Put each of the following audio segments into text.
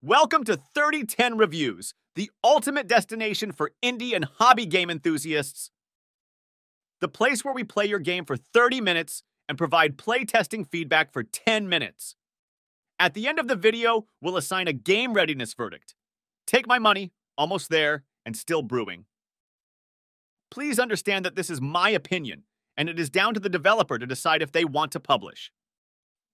Welcome to 3010 Reviews, the ultimate destination for indie and hobby game enthusiasts. The place where we play your game for 30 minutes and provide playtesting feedback for 10 minutes. At the end of the video, we'll assign a game readiness verdict. Take my money, almost there, and still brewing. Please understand that this is my opinion, and it is down to the developer to decide if they want to publish.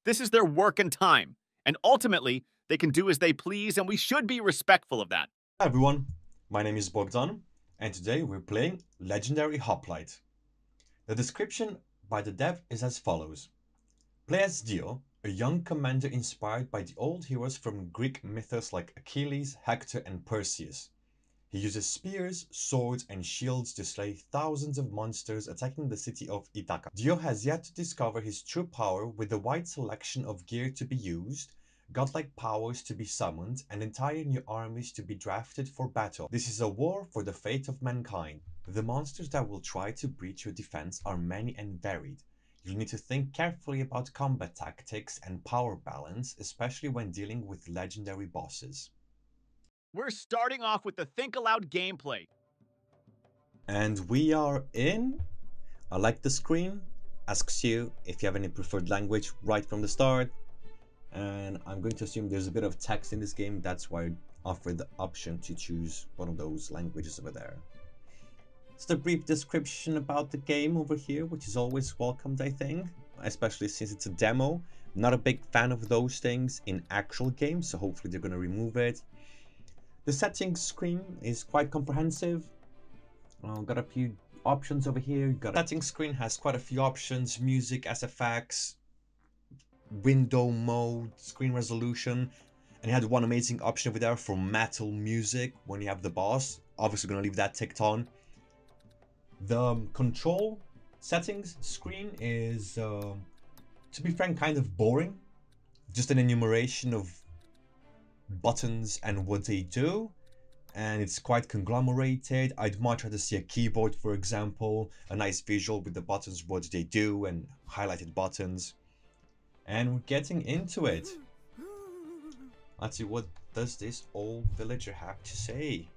This is their work and time, and ultimately, they can do as they please, and we should be respectful of that. Hi everyone, my name is Bogdan, and today we're playing Legendary Hoplite. The description by the dev is as follows. Play as Dio, a young commander inspired by the old heroes from Greek mythos like Achilles, Hector, and Perseus. He uses spears, swords, and shields to slay thousands of monsters attacking the city of Ithaca. Dio has yet to discover his true power with a wide selection of gear to be used, godlike powers to be summoned, and entire new armies to be drafted for battle. This is a war for the fate of mankind. The monsters that will try to breach your defense are many and varied. You'll need to think carefully about combat tactics and power balance, especially when dealing with legendary bosses. We're starting off with the Think Aloud gameplay. And we are in. I like the screen. Asks you if you have any preferred language right from the start. And I'm going to assume there's a bit of text in this game. That's why I offered the option to choose one of those languages over there. Just a brief description about the game over here, which is always welcomed, I think, especially since it's a demo. Not a big fan of those things in actual games, so hopefully they're going to remove it. The settings screen is quite comprehensive. Got a few options over here. The settings screen has quite a few options: music, SFX, window mode, screen resolution, and you had one amazing option over there for metal music when you have the boss. Obviously gonna leave that ticked on. The control settings screen is, to be frank, kind of boring. Just an enumeration of buttons and what they do, and it's quite conglomerated. I'd much rather see a keyboard, for example, a nice visual with the buttons, what they do, and highlighted buttons. And we're getting into it. Let's see, what does this old villager have to say?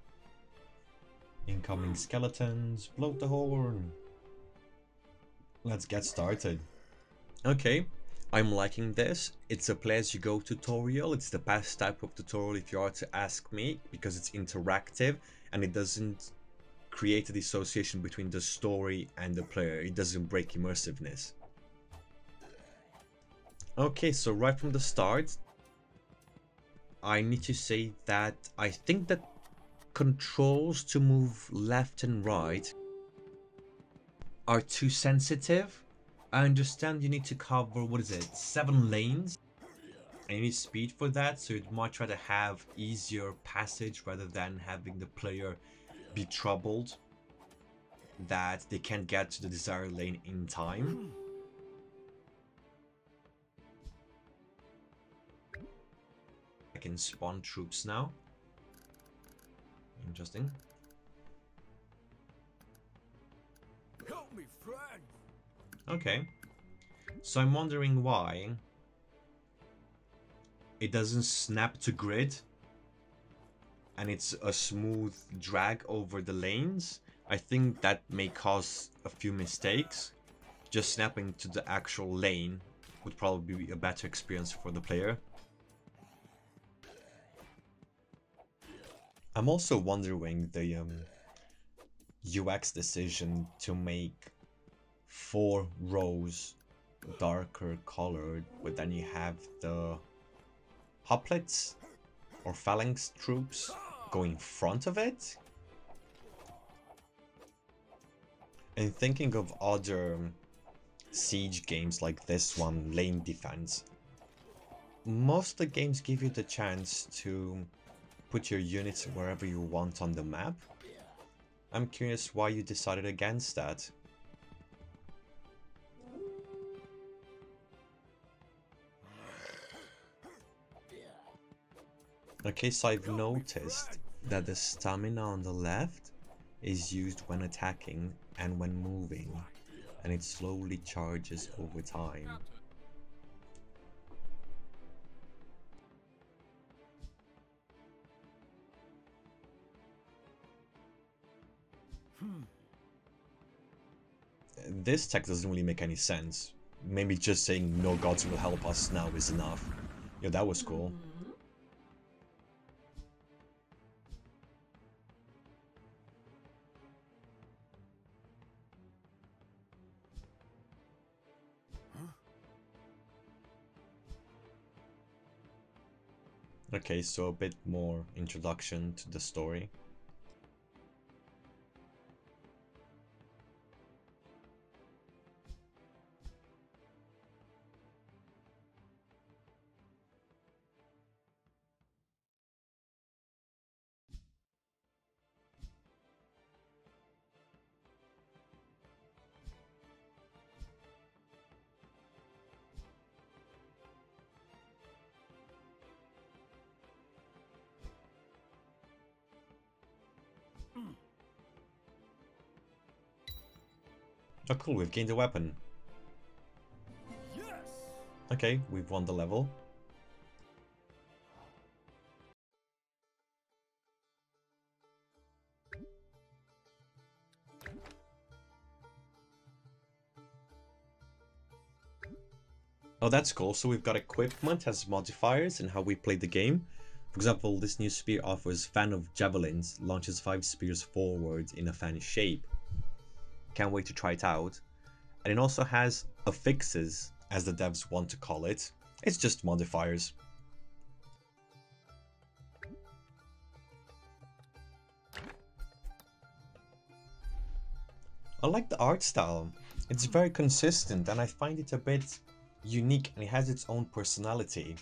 Incoming skeletons, blow the horn. Let's get started. Okay, I'm liking this. It's a play as you go tutorial. It's the best type of tutorial if you are to ask me, because it's interactive and it doesn't create a dissociation between the story and the player. It doesn't break immersiveness. Okay, so right from the start, I need to say that I think that controls to move left and right are too sensitive. I understand you need to cover, 7 lanes, and you need speed for that, so you'd much rather have easier passage rather than having the player be troubled that they can't get to the desired lane in time. I can spawn troops now. Interesting. Help me, friend. Okay, so I'm wondering why it doesn't snap to grid and it's a smooth drag over the lanes. I think that may cause a few mistakes. Just snapping to the actual lane would probably be a better experience for the player. I'm also wondering the UX decision to make 4 rows darker colored, but then you have the hoplites or phalanx troops go in front of it. And thinking of other siege games like this one, Lane Defense, most of the games give you the chance to put your units wherever you want on the map. I'm curious why you decided against that. Okay, so I've noticed that the stamina on the left is used when attacking and when moving, and it slowly charges over time. This text doesn't really make any sense. Maybe just saying no gods will help us now is enough. Yeah, that was cool. Okay, so a bit more introduction to the story. Oh cool, we've gained a weapon. Yes. Okay, we've won the level. Oh, that's cool. So we've got equipment as modifiers and how we play the game. For example, this new spear offers fan of javelins, launches 5 spears forward in a fan shape. Can't wait to try it out. And it also has affixes, as the devs want to call it. It's just modifiers. I like the art style. It's very consistent and I find it a bit unique and it has its own personality.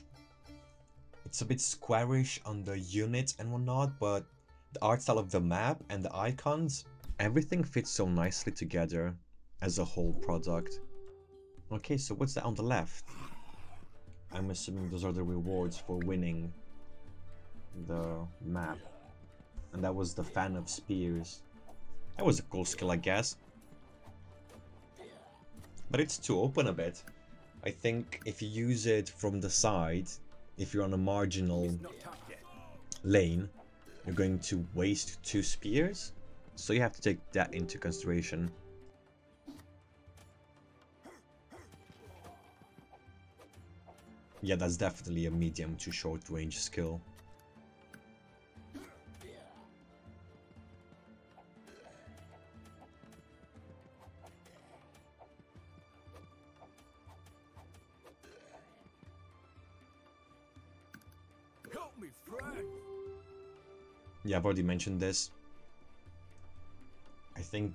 It's a bit squarish on the units and whatnot, but the art style of the map and the icons, everything fits so nicely together as a whole product. Okay, so what's that on the left? I'm assuming those are the rewards for winning the map. And that was the fan of spears. That was a cool skill, I guess. But it's too open a bit. I think if you use it from the side, if you're on a marginal lane, you're going to waste 2 spears. So you have to take that into consideration. Yeah, that's definitely a medium to short range skill. Help me, friend. Yeah, I've already mentioned this. I think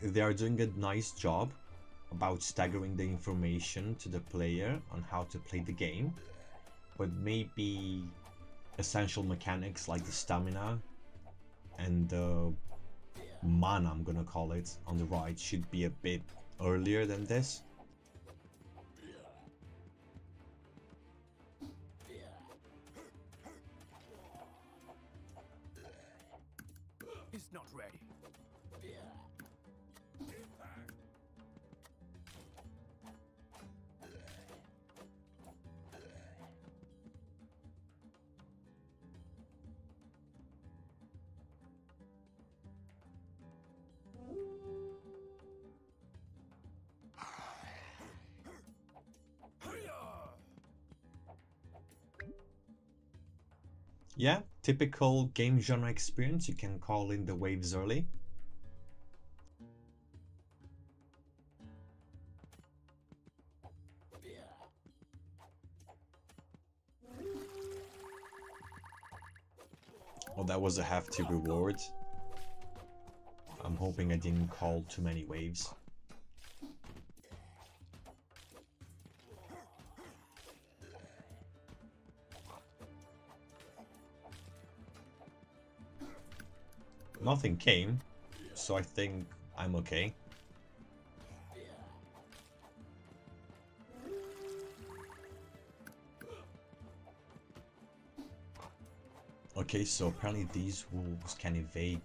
they are doing a nice job about staggering the information to the player on how to play the game, but maybe essential mechanics like the stamina and the mana, I'm gonna call it, on the right should be a bit earlier than this. It's not ready. Yeah, typical game genre experience, you can call in the waves early. Oh, that was a hefty reward. I'm hoping I didn't call too many waves. Nothing came, so I think I'm okay. Okay, so apparently these wolves can evade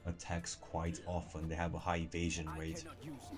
attacks quite often. They have a high evasion I rate. cannot use it.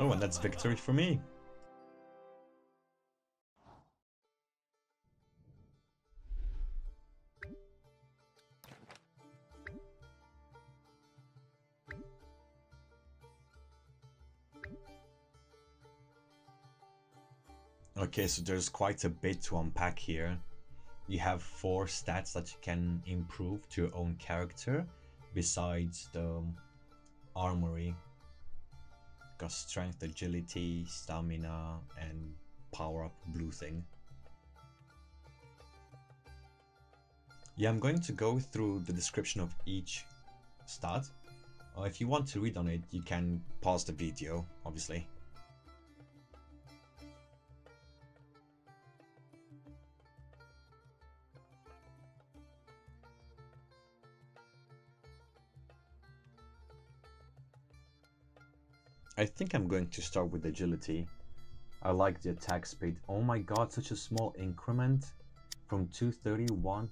Oh, and that's victory for me. Okay, so there's quite a bit to unpack here. You have 4 stats that you can improve to your own character, besides the armory. Got strength, agility, stamina, and power up blue thing. Yeah, I'm going to go through the description of each stat. If you want to read on it, you can pause the video, obviously. I think I'm going to start with agility. I like the attack speed. Oh my god, such a small increment from 231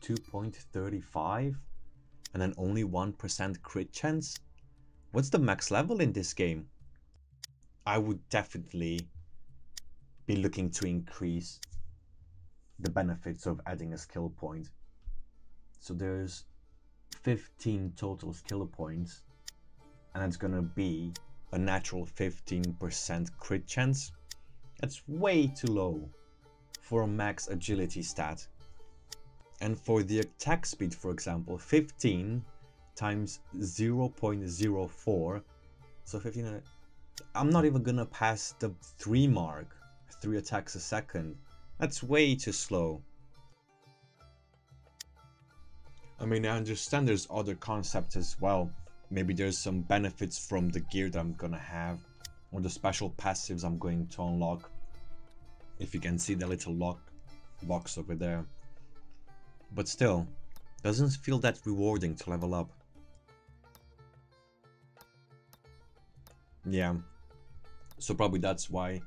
to 2.35 and then only 1% crit chance. What's the max level in this game? I would definitely be looking to increase the benefits of adding a skill point. So there's 15 total skill points and it's gonna be a natural 15% crit chance. That's way too low for a max agility stat. And for the attack speed, for example, 15 times 0.04, so 15, I'm not even gonna pass the 3 mark, 3 attacks a second. That's way too slow. I mean, I understand there's other concepts as well. Maybe there's some benefits from the gear that I'm gonna have, or the special passives I'm going to unlock. If you can see the little box over there. But still, doesn't feel that rewarding to level up. Yeah, so probably that's why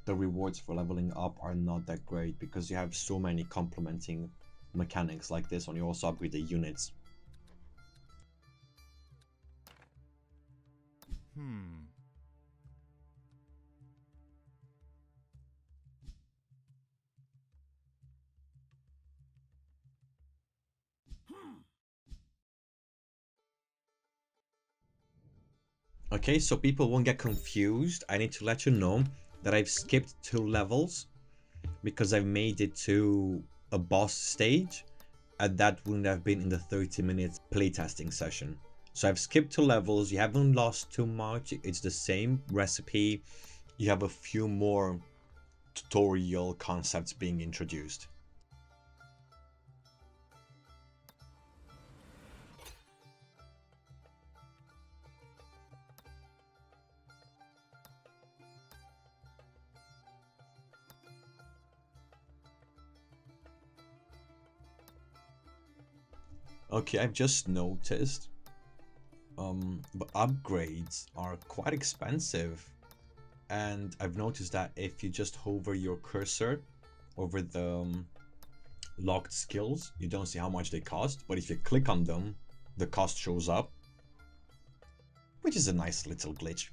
the rewards for leveling up are not that great, because you have so many complementing mechanics like this when you also upgrade the units. Okay, so people won't get confused. I need to let you know that I've skipped 2 levels because I've made it to a boss stage, and that wouldn't have been in the 30-minute playtesting session. So I've skipped 2 levels. You haven't lost too much. It's the same recipe. You have a few more tutorial concepts being introduced. Okay, I've just noticed the upgrades are quite expensive, and I've noticed that if you just hover your cursor over the locked skills, you don't see how much they cost, but if you click on them, the cost shows up, which is a nice little glitch.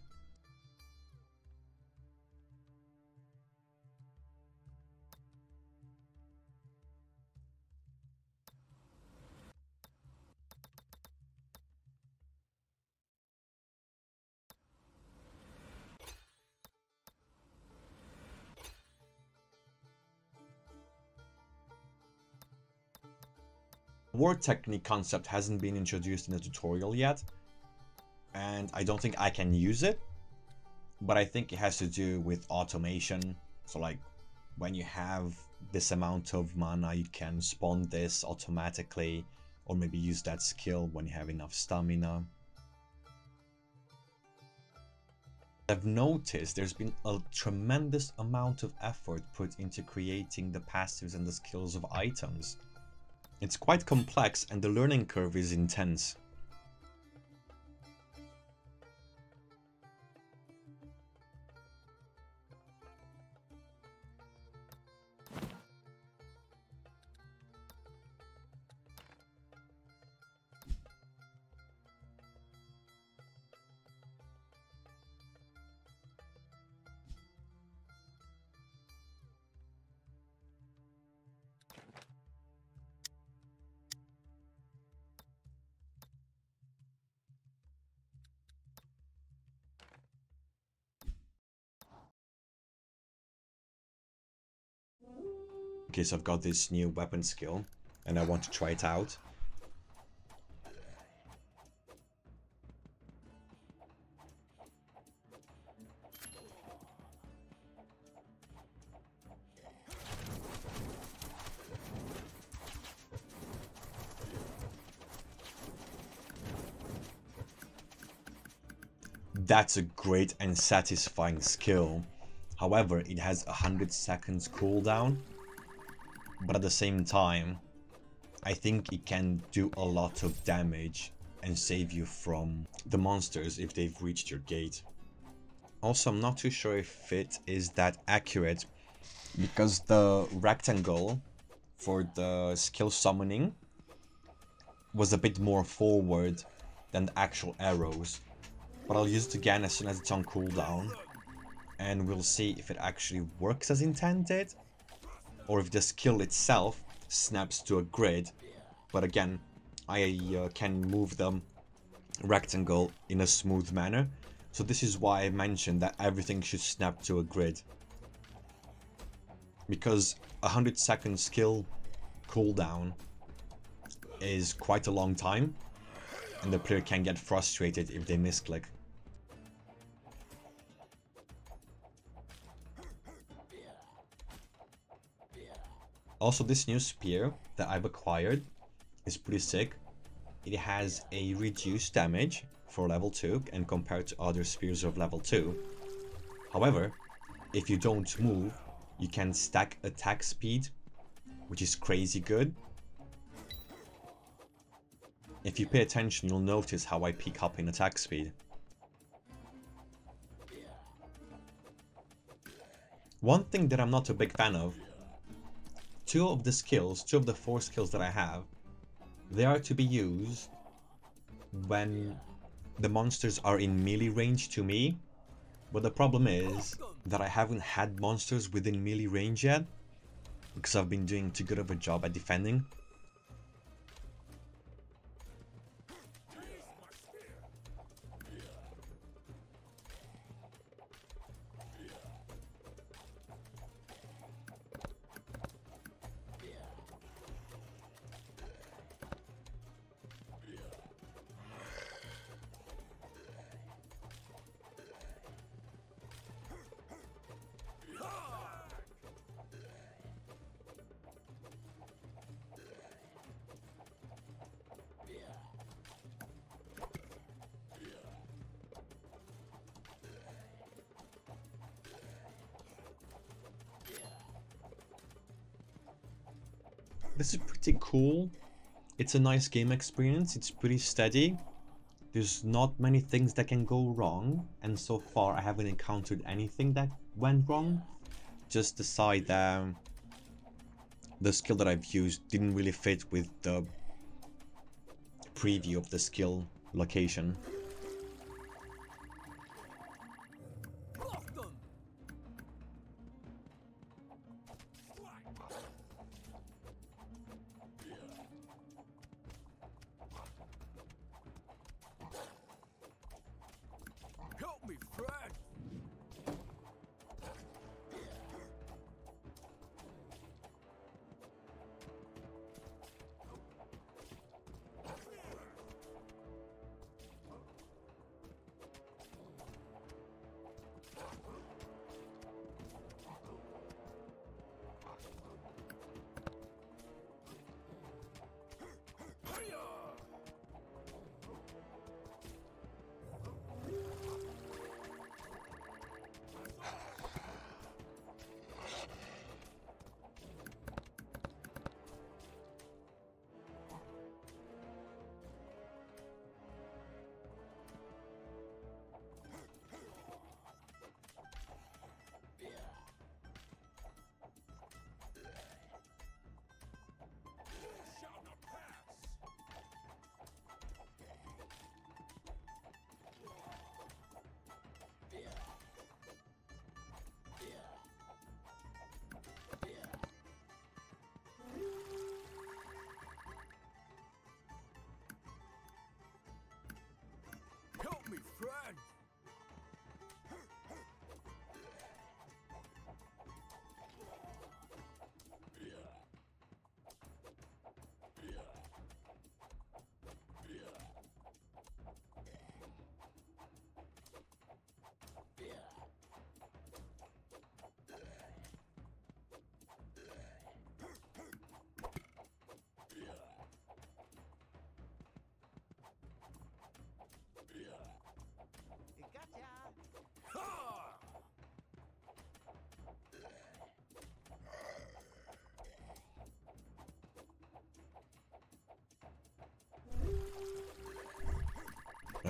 War technique concept hasn't been introduced in the tutorial yet, and I don't think I can use it, but I think it has to do with automation. So like when you have this amount of mana, you can spawn this automatically, or maybe use that skill when you have enough stamina. I've noticed there's been a tremendous amount of effort put into creating the passives and the skills of items. It's quite complex and the learning curve is intense. Okay, so I've got this new weapon skill, and I want to try it out. That's a great and satisfying skill. However, it has 100 seconds cooldown. But at the same time, I think it can do a lot of damage and save you from the monsters if they've reached your gate. Also, I'm not too sure if it is that accurate, because the rectangle for the skill summoning was a bit more forward than the actual arrows. But I'll use it again as soon as it's on cooldown, and we'll see if it actually works as intended, or if the skill itself snaps to a grid. But again, I can move the rectangle in a smooth manner, so this is why I mentioned that everything should snap to a grid. Because 100-second skill cooldown is quite a long time, and the player can get frustrated if they misclick. Also, this new spear that I've acquired is pretty sick. It has a reduced damage for level 2 and compared to other spears of level 2. However, if you don't move, you can stack attack speed, which is crazy good. If you pay attention, you'll notice how I peak up in attack speed. One thing that I'm not a big fan of, two of the 4 skills that I have, they are to be used when the monsters are in melee range to me. But the problem is that I haven't had monsters within melee range yet, because I've been doing too good of a job at defending. This is pretty cool. It's a nice game experience. It's pretty steady. There's not many things that can go wrong, and so far I haven't encountered anything that went wrong. Just the side that the skill that I've used didn't really fit with the preview of the skill location. Help me, friend.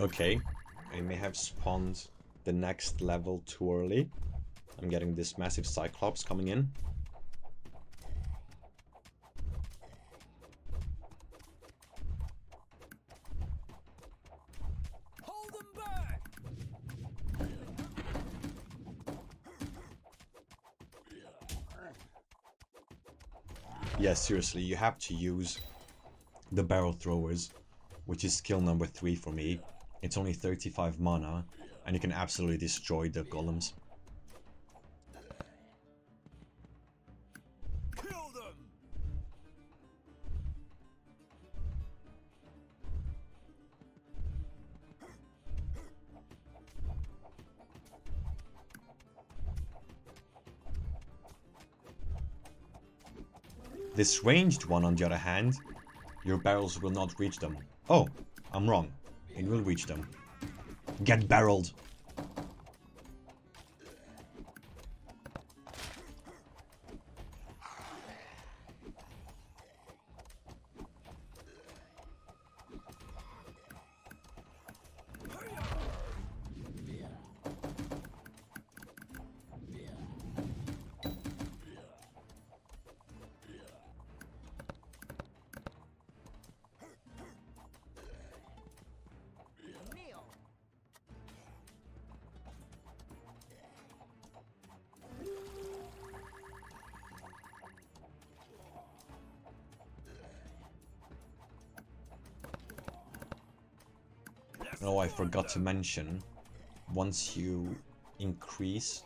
Okay, I may have spawned the next level too early. I'm getting this massive Cyclops coming in. Hold them back. Yeah, seriously, you have to use the barrel throwers, which is skill number 3 for me. It's only 35 mana, and you can absolutely destroy the golems. Kill them. This ranged one, on the other hand, your barrels will not reach them. Oh, I'm wrong. It will reach them. Get barreled! Oh, I forgot to mention, once you increase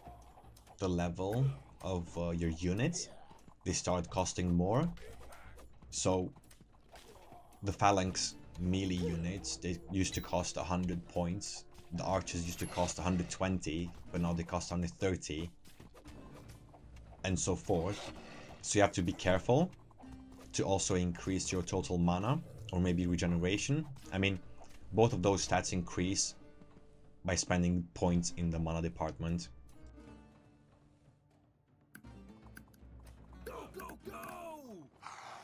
the level of your units, they start costing more. So the phalanx melee units, they used to cost 100 points. The archers used to cost 120, but now they cost 130, and so forth. So you have to be careful to also increase your total mana, or maybe regeneration. I mean, both of those stats increase by spending points in the mana department. Go, go, go. Ha!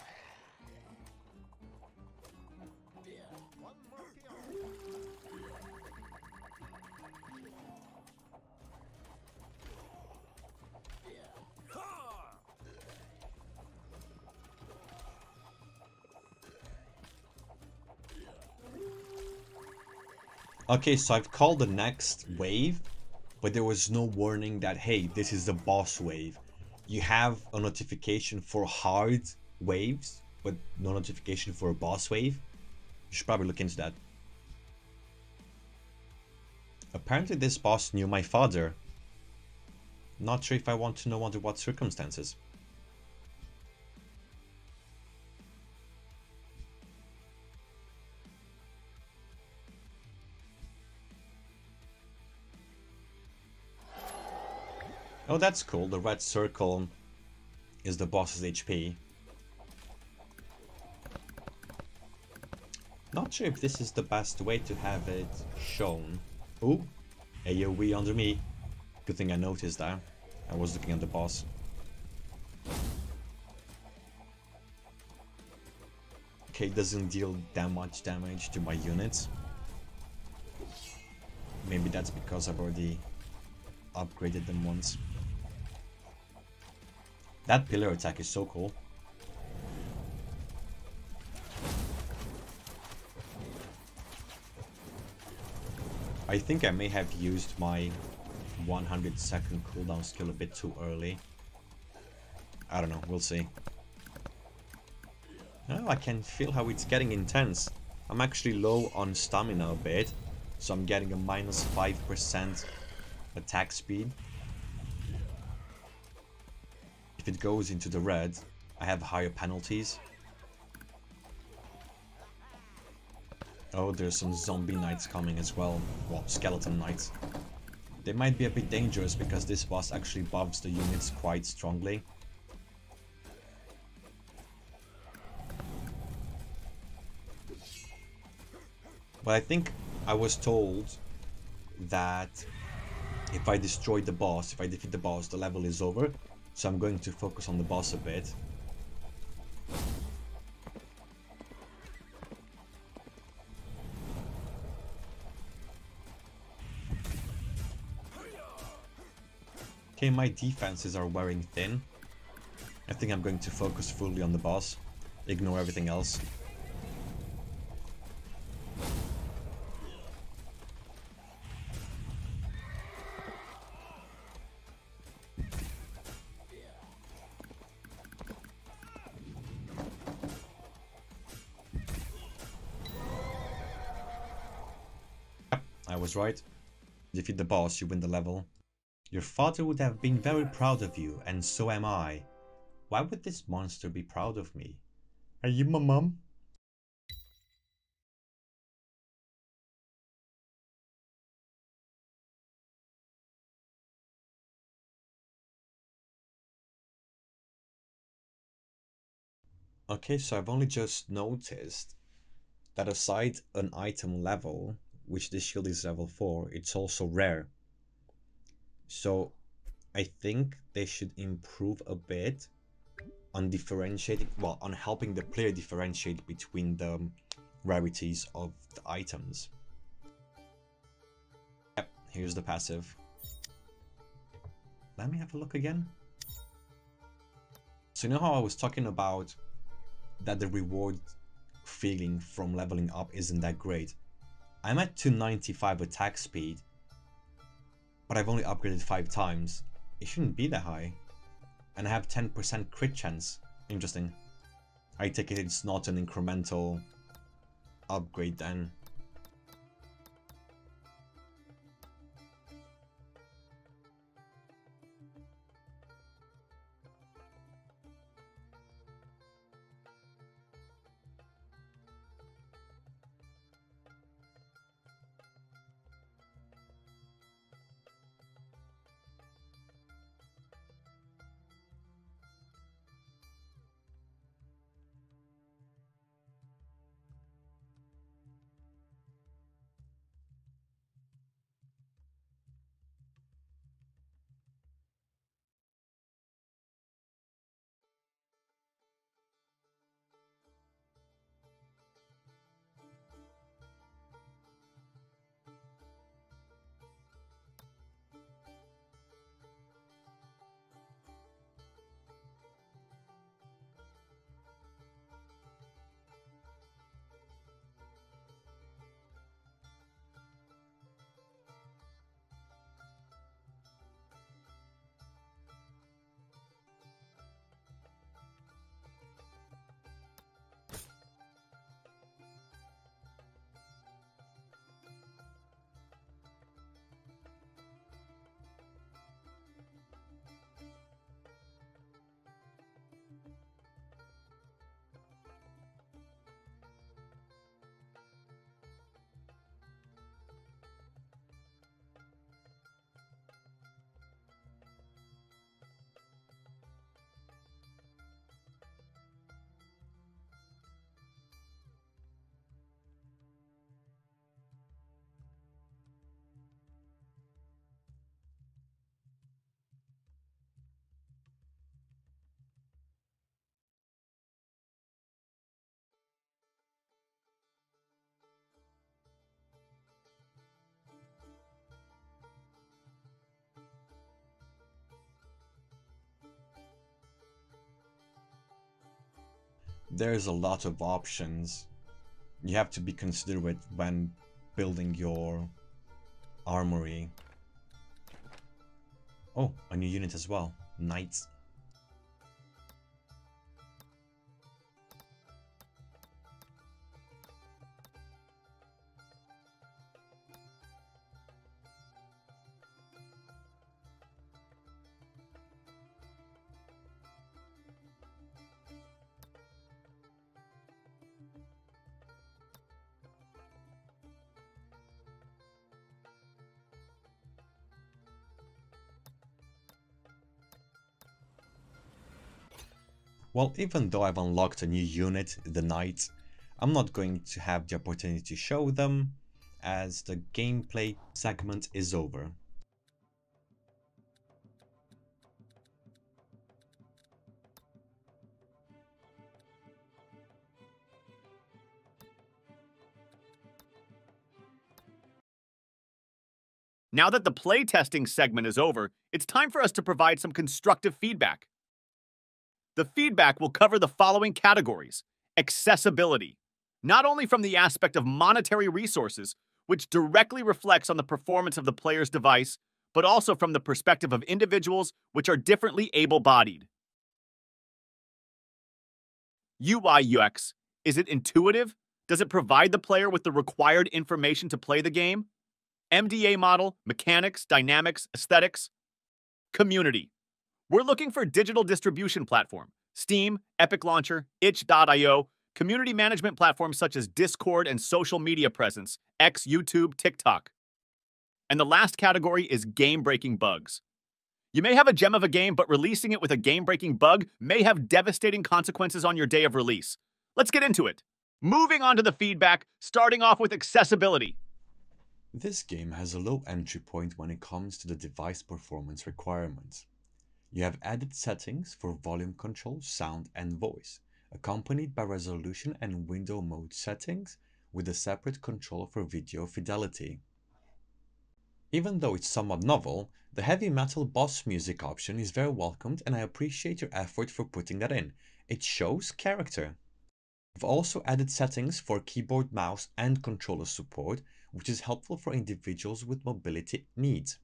Okay, so I've called the next wave, but there was no warning that, hey, this is the boss wave. You have a notification for hard waves, but no notification for a boss wave. You should probably look into that. Apparently this boss knew my father. Not sure if I want to know under what circumstances. Oh, that's cool. The red circle is the boss's HP. Not sure if this is the best way to have it shown. Ooh, AoE under me. Good thing I noticed that. I was looking at the boss. Okay, it doesn't deal that much damage to my units. Maybe that's because I've already upgraded them once. That pillar attack is so cool. I think I may have used my 100-second cooldown skill a bit too early. I don't know, we'll see. Oh, I can feel how it's getting intense. I'm actually low on stamina a bit, so I'm getting a minus 5% attack speed. If it goes into the red, I have higher penalties. Oh, there's some zombie knights coming as well. Well, skeleton knights. They might be a bit dangerous because this boss actually buffs the units quite strongly. But I think I was told that if I destroy the boss, if I defeat the boss, the level is over. So I'm going to focus on the boss a bit. Okay, my defenses are wearing thin. I think I'm going to focus fully on the boss. Ignore everything else. I was right. Defeat the boss, you win the level. Your father would have been very proud of you, and so am I. Why would this monster be proud of me? Are you my mom? Okay, so I've only just noticed that aside an item level, which this shield is level 4, it's also rare. So I think they should improve a bit on differentiating, well, on helping the player differentiate between the rarities of the items. Yep, here's the passive. Let me have a look again. So you know how I was talking about that the reward feeling from leveling up isn't that great? I'm at 295 attack speed, but I've only upgraded 5 times. It shouldn't be that high. And I have 10% crit chance. Interesting. I take it it's not an incremental upgrade then. There's a lot of options. You have to be considerate when building your armory. Oh, a new unit as well. Knights. Well, even though I've unlocked a new unit, the Knights, I'm not going to have the opportunity to show them, as the gameplay segment is over. Now that the playtesting segment is over, it's time for us to provide some constructive feedback. The feedback will cover the following categories: accessibility, not only from the aspect of monetary resources, which directly reflects on the performance of the player's device, but also from the perspective of individuals which are differently able-bodied. UI UX, is it intuitive? Does it provide the player with the required information to play the game? MDA model, mechanics, dynamics, aesthetics. Community. We're looking for digital distribution platform, Steam, Epic Launcher, itch.io, community management platforms such as Discord and social media presence, X, YouTube, TikTok. And the last category is game-breaking bugs. You may have a gem of a game, but releasing it with a game-breaking bug may have devastating consequences on your day of release. Let's get into it. Moving on to the feedback, starting off with accessibility. This game has a low entry point when it comes to the device performance requirements. You have added settings for volume control, sound and voice, accompanied by resolution and window mode settings with a separate control for video fidelity. Even though it's somewhat novel, the heavy metal boss music option is very welcomed and I appreciate your effort for putting that in. It shows character. You've also added settings for keyboard, mouse and controller support, which is helpful for individuals with mobility needs.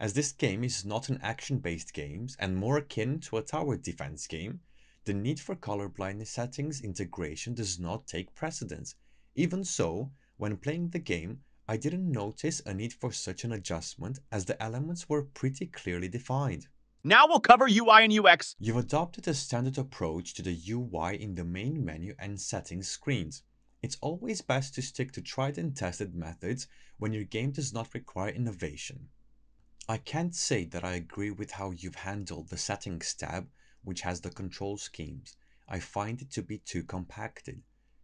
As this game is not an action-based game and more akin to a tower defense game, the need for colorblindness settings integration does not take precedence. Even so, when playing the game, I didn't notice a need for such an adjustment as the elements were pretty clearly defined. Now we'll cover UI and UX. You've adopted a standard approach to the UI in the main menu and settings screens. It's always best to stick to tried and tested methods when your game does not require innovation. I can't say that I agree with how you've handled the settings tab, which has the control schemes. I find it to be too compacted.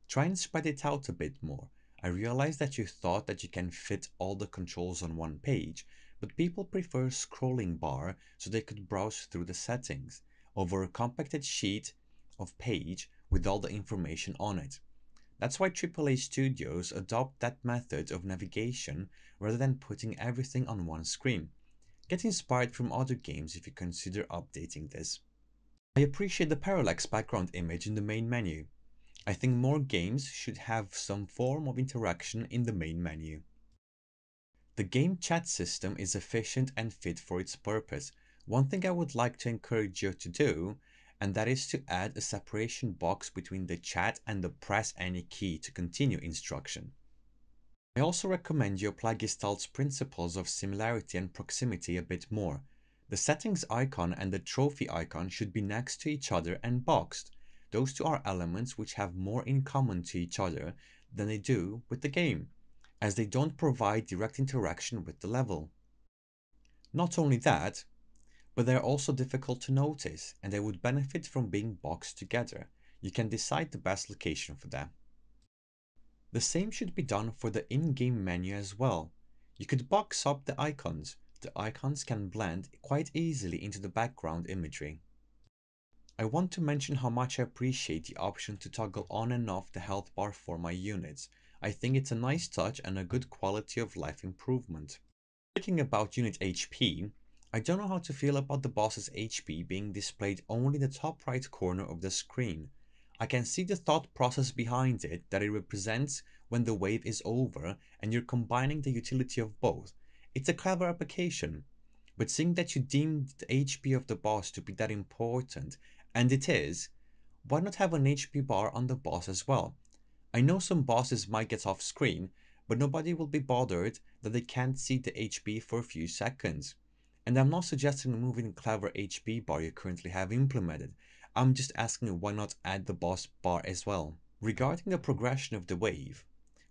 Try and spread it out a bit more. I realize that you thought that you can fit all the controls on one page, but people prefer a scrolling bar so they could browse through the settings over a compacted sheet of page with all the information on it. That's why AAA studios adopt that method of navigation rather than putting everything on one screen. Get inspired from other games if you consider updating this. I appreciate the parallax background image in the main menu. I think more games should have some form of interaction in the main menu. The game chat system is efficient and fit for its purpose. One thing I would like to encourage you to do, and that is to add a separation box between the chat and the press any key to continue instruction. I also recommend you apply Gestalt's principles of similarity and proximity a bit more. The settings icon and the trophy icon should be next to each other and boxed. Those two are elements which have more in common to each other than they do with the game, as they don't provide direct interaction with the level. Not only that, but they are also difficult to notice and they would benefit from being boxed together. You can decide the best location for them. The same should be done for the in-game menu as well. You could box up the icons. The icons can blend quite easily into the background imagery. I want to mention how much I appreciate the option to toggle on and off the health bar for my units. I think it's a nice touch and a good quality of life improvement. Speaking about unit HP, I don't know how to feel about the boss's HP being displayed only in the top right corner of the screen. I can see the thought process behind it, that it represents when the wave is over and you're combining the utility of both. It's a clever application, but seeing that you deemed the HP of the boss to be that important, and it is, why not have an HP bar on the boss as well? I know some bosses might get off screen, but nobody will be bothered that they can't see the HP for a few seconds. And I'm not suggesting removing the clever HP bar you currently have implemented. I'm just asking why not add the boss bar as well. Regarding the progression of the wave,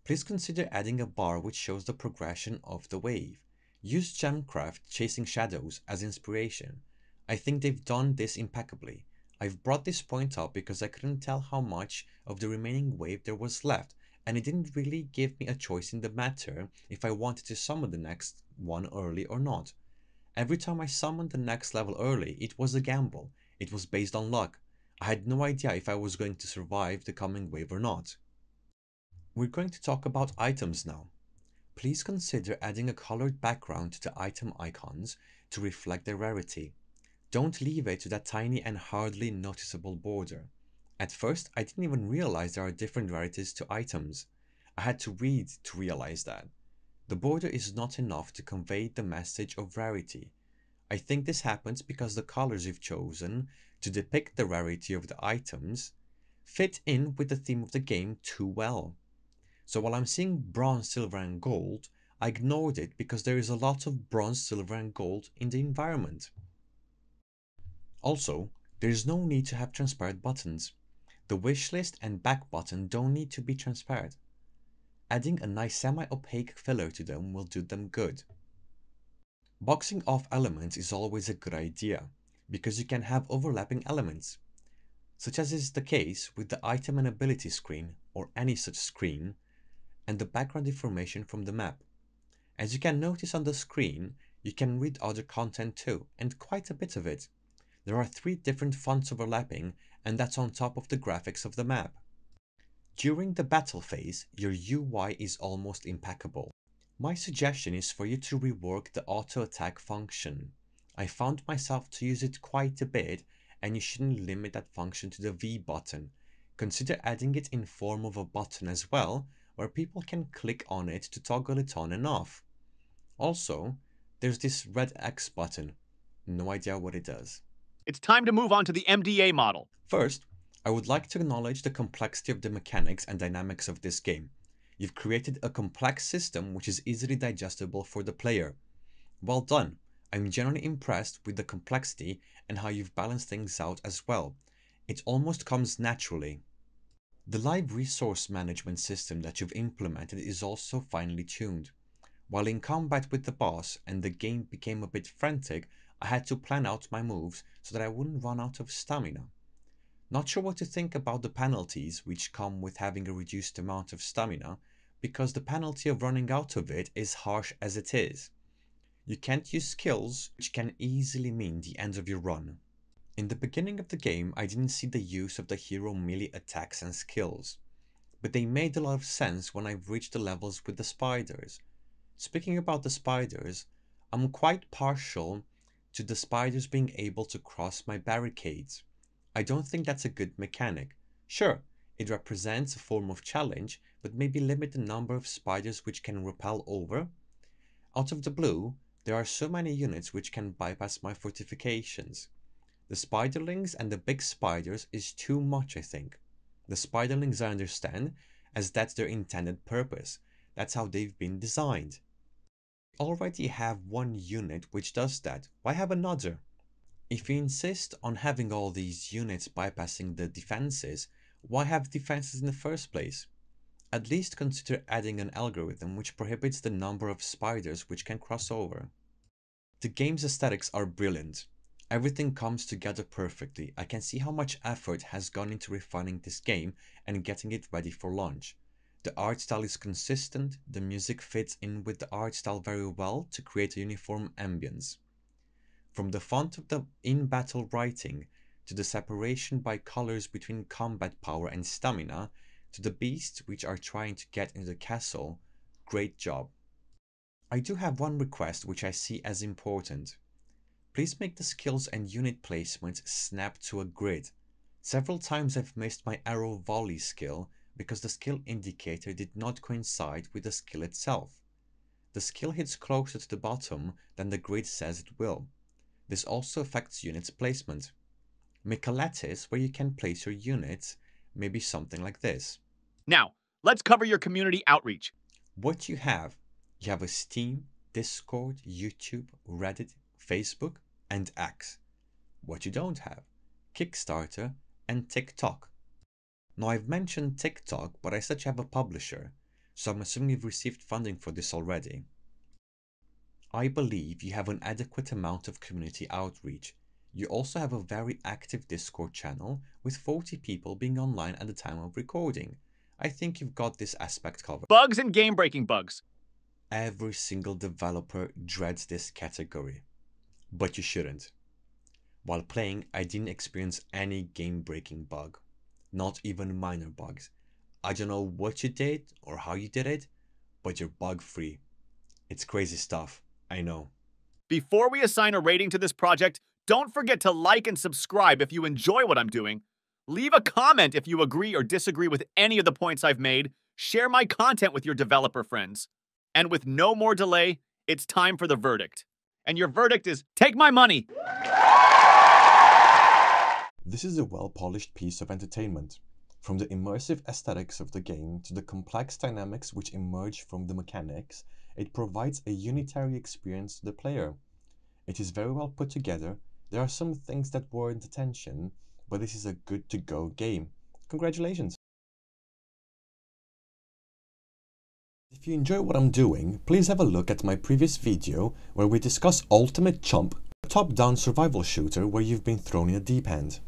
please consider adding a bar which shows the progression of the wave. Use Gemcraft Chasing Shadows as inspiration. I think they've done this impeccably. I've brought this point up because I couldn't tell how much of the remaining wave there was left, and it didn't really give me a choice in the matter if I wanted to summon the next one early or not. Every time I summoned the next level early, it was a gamble. It was based on luck. I had no idea if I was going to survive the coming wave or not. We're going to talk about items now. please consider adding a colored background to the item icons to reflect their rarity. Don't leave it to that tiny and hardly noticeable border. At first, I didn't even realize there are different rarities to items. I had to read to realize that. The border is not enough to convey the message of rarity. I think this happens because the colors you've chosen to depict the rarity of the items fit in with the theme of the game too well. So while I'm seeing bronze, silver and gold, I ignored it because there is a lot of bronze, silver and gold in the environment. Also, there is no need to have transparent buttons. The wishlist and back button don't need to be transparent. Adding a nice semi-opaque filler to them will do them good. Boxing off elements is always a good idea, because you can have overlapping elements, such as is the case with the item and ability screen, or any such screen, and the background information from the map. As you can notice on the screen, you can read other content too, and quite a bit of it. There are 3 different fonts overlapping, and that's on top of the graphics of the map. During the battle phase, your UI is almost impeccable. My suggestion is for you to rework the auto attack function. I found myself to use it quite a bit, and you shouldn't limit that function to the V button. Consider adding it in form of a button as well, where people can click on it to toggle it on and off. Also, there's this red X button. No idea what it does. It's time to move on to the MDA model. First, I would like to acknowledge the complexity of the mechanics and dynamics of this game. You've created a complex system which is easily digestible for the player. Well done. I'm genuinely impressed with the complexity and how you've balanced things out as well. It almost comes naturally. The live resource management system that you've implemented is also finely tuned. While in combat with the boss and the game became a bit frantic, I had to plan out my moves so that I wouldn't run out of stamina. Not sure what to think about the penalties which come with having a reduced amount of stamina, because the penalty of running out of it is harsh as it is. You can't use skills, which can easily mean the end of your run. In the beginning of the game, I didn't see the use of the hero melee attacks and skills, but they made a lot of sense when I've reached the levels with the spiders. Speaking about the spiders, I'm quite partial to the spiders being able to cross my barricades. I don't think that's a good mechanic. Sure, it represents a form of challenge, but maybe limit the number of spiders which can rappel over. Out of the blue, there are so many units which can bypass my fortifications. The spiderlings and the big spiders is too much, I think. The spiderlings I understand, as that's their intended purpose. That's how they've been designed. We already have one unit which does that. Why have another? If you insist on having all these units bypassing the defenses, why have defenses in the first place? At least consider adding an algorithm which prohibits the number of spiders which can cross over. The game's aesthetics are brilliant. Everything comes together perfectly. I can see how much effort has gone into refining this game and getting it ready for launch. The art style is consistent, the music fits in with the art style very well to create a uniform ambience. From the font of the in-battle writing, to the separation by colors between combat power and stamina, to the beasts which are trying to get into the castle, great job. I do have one request which I see as important. Please make the skills and unit placements snap to a grid. Several times I've missed my arrow volley skill because the skill indicator did not coincide with the skill itself. The skill hits closer to the bottom than the grid says it will. This also affects units placement. Make a lattice where you can place your units, maybe something like this. Now, let's cover your community outreach. What you have a Steam, Discord, YouTube, Reddit, Facebook, and X. What you don't have, Kickstarter and TikTok. Now I've mentioned TikTok, but I such have a publisher, so I'm assuming you've received funding for this already. I believe you have an adequate amount of community outreach. You also have a very active Discord channel with 40 people being online at the time of recording. I think you've got this aspect covered. Bugs and game-breaking bugs. Every single developer dreads this category, but you shouldn't. While playing, I didn't experience any game-breaking bug, not even minor bugs. I don't know what you did or how you did it, but you're bug-free. It's crazy stuff, I know. Before we assign a rating to this project, don't forget to like and subscribe if you enjoy what I'm doing. Leave a comment if you agree or disagree with any of the points I've made. Share my content with your developer friends. And with no more delay, it's time for the verdict. And your verdict is, take my money! This is a well-polished piece of entertainment. From the immersive aesthetics of the game to the complex dynamics which emerge from the mechanics, it provides a unitary experience to the player. It is very well put together. There are some things that warrant attention, but this is a good-to-go game. Congratulations! If you enjoy what I'm doing, please have a look at my previous video where we discuss Ultimate Chump, a top-down survival shooter where you've been thrown in a deep end.